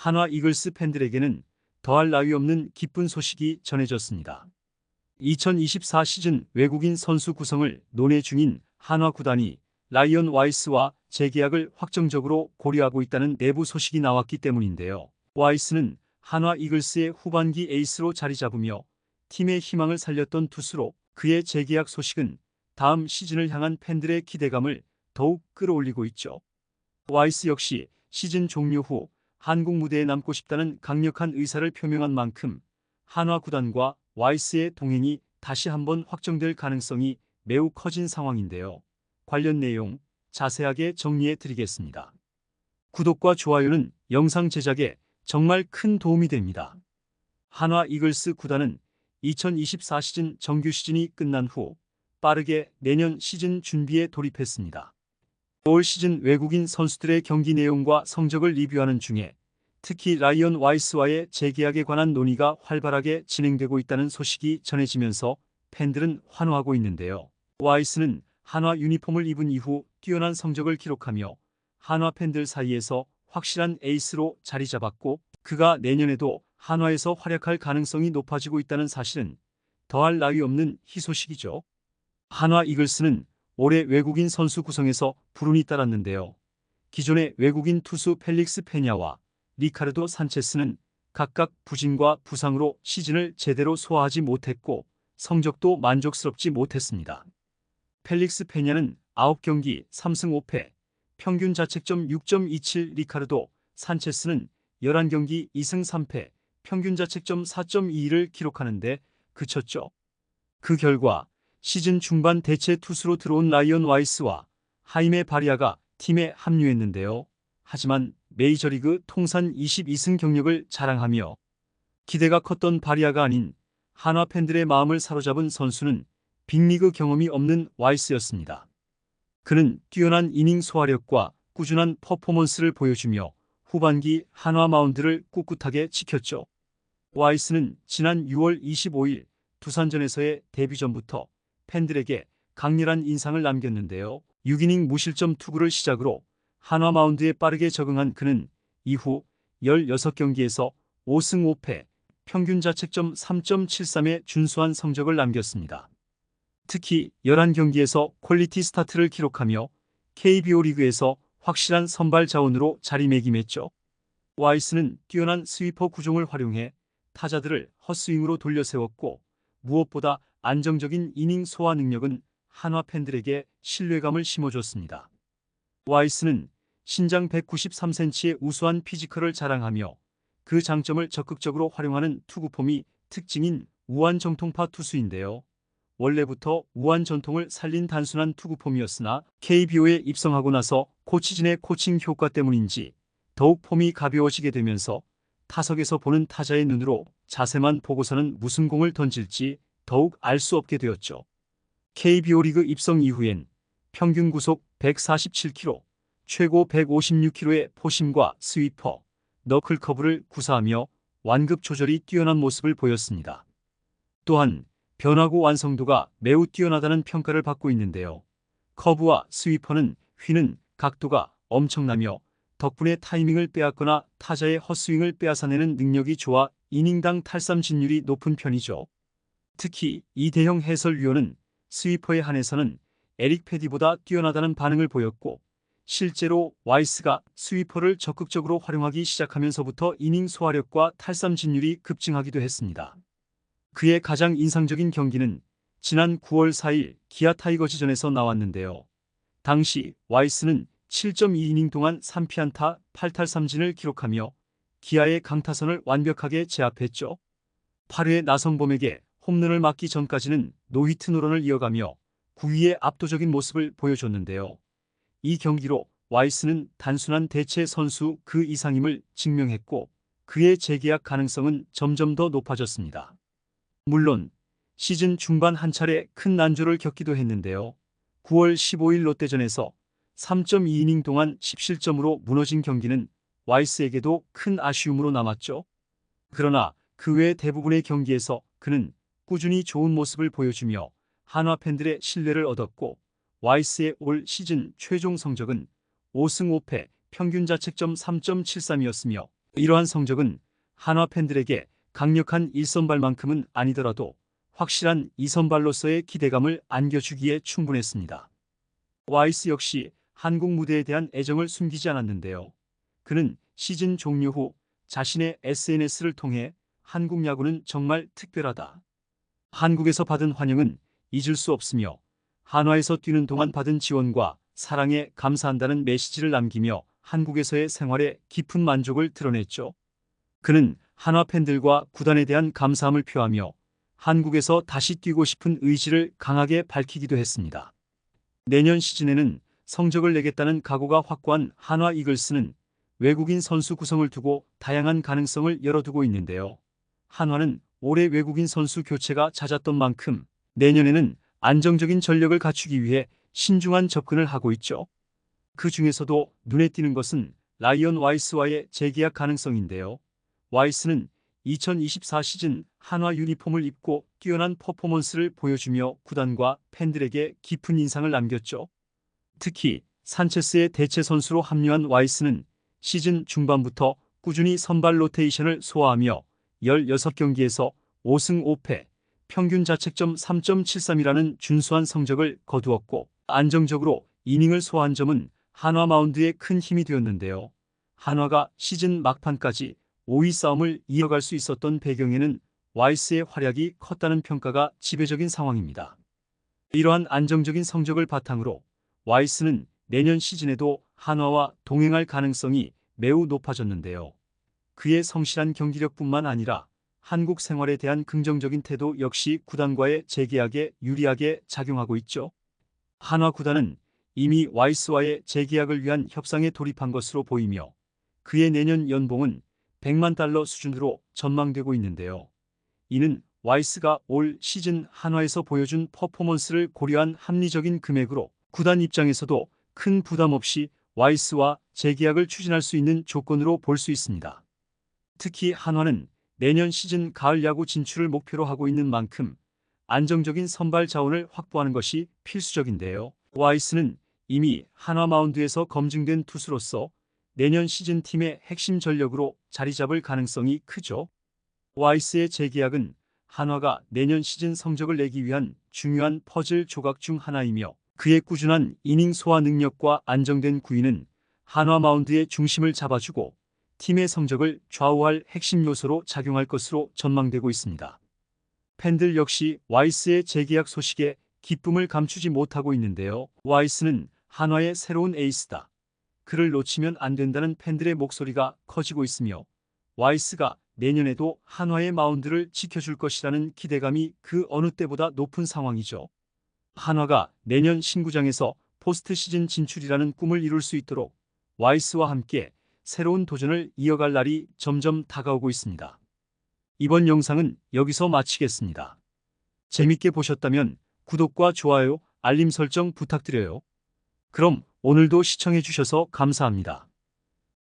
한화 이글스 팬들에게는 더할 나위 없는 기쁜 소식이 전해졌습니다. 2024 시즌 외국인 선수 구성을 논의 중인 한화 구단이 라이언 와이스와 재계약을 확정적으로 고려하고 있다는 내부 소식이 나왔기 때문인데요. 와이스는 한화 이글스의 후반기 에이스로 자리 잡으며 팀의 희망을 살렸던 투수로 그의 재계약 소식은 다음 시즌을 향한 팬들의 기대감을 더욱 끌어올리고 있죠. 와이스 역시 시즌 종료 후 한국 무대에 남고 싶다는 강력한 의사를 표명한 만큼 한화 구단과 와이스의 동행이 다시 한번 확정될 가능성이 매우 커진 상황인데요. 관련 내용 자세하게 정리해 드리겠습니다. 구독과 좋아요는 영상 제작에 정말 큰 도움이 됩니다. 한화 이글스 구단은 2024 시즌 정규 시즌이 끝난 후 빠르게 내년 시즌 준비에 돌입했습니다. 올 시즌 외국인 선수들의 경기 내용과 성적을 리뷰하는 중에 특히 라이언 와이스와의 재계약에 관한 논의가 활발하게 진행되고 있다는 소식이 전해지면서 팬들은 환호하고 있는데요. 와이스는 한화 유니폼을 입은 이후 뛰어난 성적을 기록하며 한화 팬들 사이에서 확실한 에이스로 자리 잡았고 그가 내년에도 한화에서 활약할 가능성이 높아지고 있다는 사실은 더할 나위 없는 희소식이죠. 한화 이글스는 올해 외국인 선수 구성에서 불운이 따랐는데요. 기존의 외국인 투수 펠릭스 페냐와 리카르도 산체스는 각각 부진과 부상으로 시즌을 제대로 소화하지 못했고 성적도 만족스럽지 못했습니다. 펠릭스 페냐는 9경기 3승 5패, 평균 자책점 6.27, 리카르도 산체스는 11경기 2승 3패, 평균 자책점 4.22를 기록하는데 그쳤죠. 그 결과 시즌 중반 대체 투수로 들어온 라이언 와이스와 하임에 바리아가 팀에 합류했는데요. 하지만 메이저리그 통산 22승 경력을 자랑하며 기대가 컸던 바리아가 아닌 한화 팬들의 마음을 사로잡은 선수는 빅리그 경험이 없는 와이스였습니다. 그는 뛰어난 이닝 소화력과 꾸준한 퍼포먼스를 보여주며 후반기 한화 마운드를 꿋꿋하게 지켰죠. 와이스는 지난 6월 25일 두산전에서의 데뷔전부터 팬들에게 강렬한 인상을 남겼는데요. 6이닝 무실점 투구를 시작으로 한화 마운드에 빠르게 적응한 그는 이후 16경기에서 5승 5패, 평균 자책점 3.73의 준수한 성적을 남겼습니다. 특히 11경기에서 퀄리티 스타트를 기록하며 KBO 리그에서 확실한 선발 자원으로 자리매김했죠. 와이스는 뛰어난 스위퍼 구종을 활용해 타자들을 헛스윙으로 돌려세웠고 무엇보다 안정적인 이닝 소화 능력은 한화 팬들에게 신뢰감을 심어줬습니다. 와이스는 신장 193cm의 우수한 피지컬을 자랑하며 그 장점을 적극적으로 활용하는 투구폼이 특징인 우완 정통파 투수인데요. 원래부터 우완 전통을 살린 단순한 투구폼이었으나 KBO에 입성하고 나서 코치진의 코칭 효과 때문인지 더욱 폼이 가벼워지게 되면서 타석에서 보는 타자의 눈으로 자세만 보고서는 무슨 공을 던질지 더욱 알 수 없게 되었죠. KBO 리그 입성 이후엔 평균 구속 147km, 최고 156km의 포심과 스위퍼, 너클 커브를 구사하며 완급 조절이 뛰어난 모습을 보였습니다. 또한 변화구 완성도가 매우 뛰어나다는 평가를 받고 있는데요. 커브와 스위퍼는 휘는 각도가 엄청나며 덕분에 타이밍을 빼앗거나 타자의 헛스윙을 빼앗아내는 능력이 좋아 이닝당 탈삼 진율이 높은 편이죠. 특히 이대형 해설위원은 스위퍼에 한해서는 에릭 패디보다 뛰어나다는 반응을 보였고 실제로 와이스가 스위퍼를 적극적으로 활용하기 시작하면서부터 이닝 소화력과 탈삼 진율이 급증하기도 했습니다. 그의 가장 인상적인 경기는 지난 9월 4일 기아 타이거즈전에서 나왔는데요. 당시 와이스는 7.2이닝 동안 3피안타 8탈3진을 기록하며 기아의 강타선을 완벽하게 제압했죠. 8회 나성범에게 홈런을 맞기 전까지는 노히트 노런을 이어가며 9위의 압도적인 모습을 보여줬는데요. 이 경기로 와이스는 단순한 대체 선수 그 이상임을 증명했고 그의 재계약 가능성은 점점 더 높아졌습니다. 물론 시즌 중반 한 차례 큰 난조를 겪기도 했는데요. 9월 15일 롯데전에서 3.2이닝 동안 10실점으로 무너진 경기는 와이스에게도 큰 아쉬움으로 남았죠. 그러나 그 외 대부분의 경기에서 그는 꾸준히 좋은 모습을 보여주며 한화 팬들의 신뢰를 얻었고 와이스의 올 시즌 최종 성적은 5승 5패, 평균 자책점 3.73이었으며 이러한 성적은 한화 팬들에게 강력한 1선발만큼은 아니더라도 확실한 2선발로서의 기대감을 안겨주기에 충분했습니다. 와이스 역시 한국 무대에 대한 애정을 숨기지 않았는데요. 그는 시즌 종료 후 자신의 SNS를 통해 한국 야구는 정말 특별하다. 한국에서 받은 환영은 잊을 수 없으며 한화에서 뛰는 동안 받은 지원과 사랑에 감사한다는 메시지를 남기며 한국에서의 생활에 깊은 만족을 드러냈죠. 그는 한화 팬들과 구단에 대한 감사함을 표하며 한국에서 다시 뛰고 싶은 의지를 강하게 밝히기도 했습니다. 내년 시즌에는 성적을 내겠다는 각오가 확고한 한화 이글스는 외국인 선수 구성을 두고 다양한 가능성을 열어두고 있는데요. 한화는 올해 외국인 선수 교체가 잦았던 만큼 내년에는 안정적인 전력을 갖추기 위해 신중한 접근을 하고 있죠. 그 중에서도 눈에 띄는 것은 라이언 와이스와의 재계약 가능성인데요. 와이스는 2024 시즌 한화 유니폼을 입고 뛰어난 퍼포먼스를 보여주며 구단과 팬들에게 깊은 인상을 남겼죠. 특히 산체스의 대체 선수로 합류한 와이스는 시즌 중반부터 꾸준히 선발 로테이션을 소화하며 16경기에서 5승 5패, 평균 자책점 3.73이라는 준수한 성적을 거두었고 안정적으로 이닝을 소화한 점은 한화 마운드에 큰 힘이 되었는데요. 한화가 시즌 막판까지 5위 싸움을 이어갈 수 있었던 배경에는 와이스의 활약이 컸다는 평가가 지배적인 상황입니다. 이러한 안정적인 성적을 바탕으로 와이스는 내년 시즌에도 한화와 동행할 가능성이 매우 높아졌는데요. 그의 성실한 경기력뿐만 아니라 한국 생활에 대한 긍정적인 태도 역시 구단과의 재계약에 유리하게 작용하고 있죠. 한화 구단은 이미 와이스와의 재계약을 위한 협상에 돌입한 것으로 보이며 그의 내년 연봉은 100만 달러 수준으로 전망되고 있는데요. 이는 와이스가 올 시즌 한화에서 보여준 퍼포먼스를 고려한 합리적인 금액으로 구단 입장에서도 큰 부담 없이 와이스와 재계약을 추진할 수 있는 조건으로 볼 수 있습니다. 특히 한화는 내년 시즌 가을 야구 진출을 목표로 하고 있는 만큼 안정적인 선발 자원을 확보하는 것이 필수적인데요. 와이스는 이미 한화 마운드에서 검증된 투수로서 내년 시즌 팀의 핵심 전력으로 자리 잡을 가능성이 크죠. 와이스의 재계약은 한화가 내년 시즌 성적을 내기 위한 중요한 퍼즐 조각 중 하나이며 그의 꾸준한 이닝 소화 능력과 안정된 구위는 한화 마운드의 중심을 잡아주고 팀의 성적을 좌우할 핵심 요소로 작용할 것으로 전망되고 있습니다. 팬들 역시 와이스의 재계약 소식에 기쁨을 감추지 못하고 있는데요. 와이스는 한화의 새로운 에이스다. 그를 놓치면 안 된다는 팬들의 목소리가 커지고 있으며 와이스가 내년에도 한화의 마운드를 지켜줄 것이라는 기대감이 그 어느 때보다 높은 상황이죠. 한화가 내년 신구장에서 포스트 시즌 진출이라는 꿈을 이룰 수 있도록 와이스와 함께 새로운 도전을 이어갈 날이 점점 다가오고 있습니다. 이번 영상은 여기서 마치겠습니다. 재밌게 보셨다면 구독과 좋아요, 알림 설정 부탁드려요. 그럼 오늘도 시청해주셔서 감사합니다.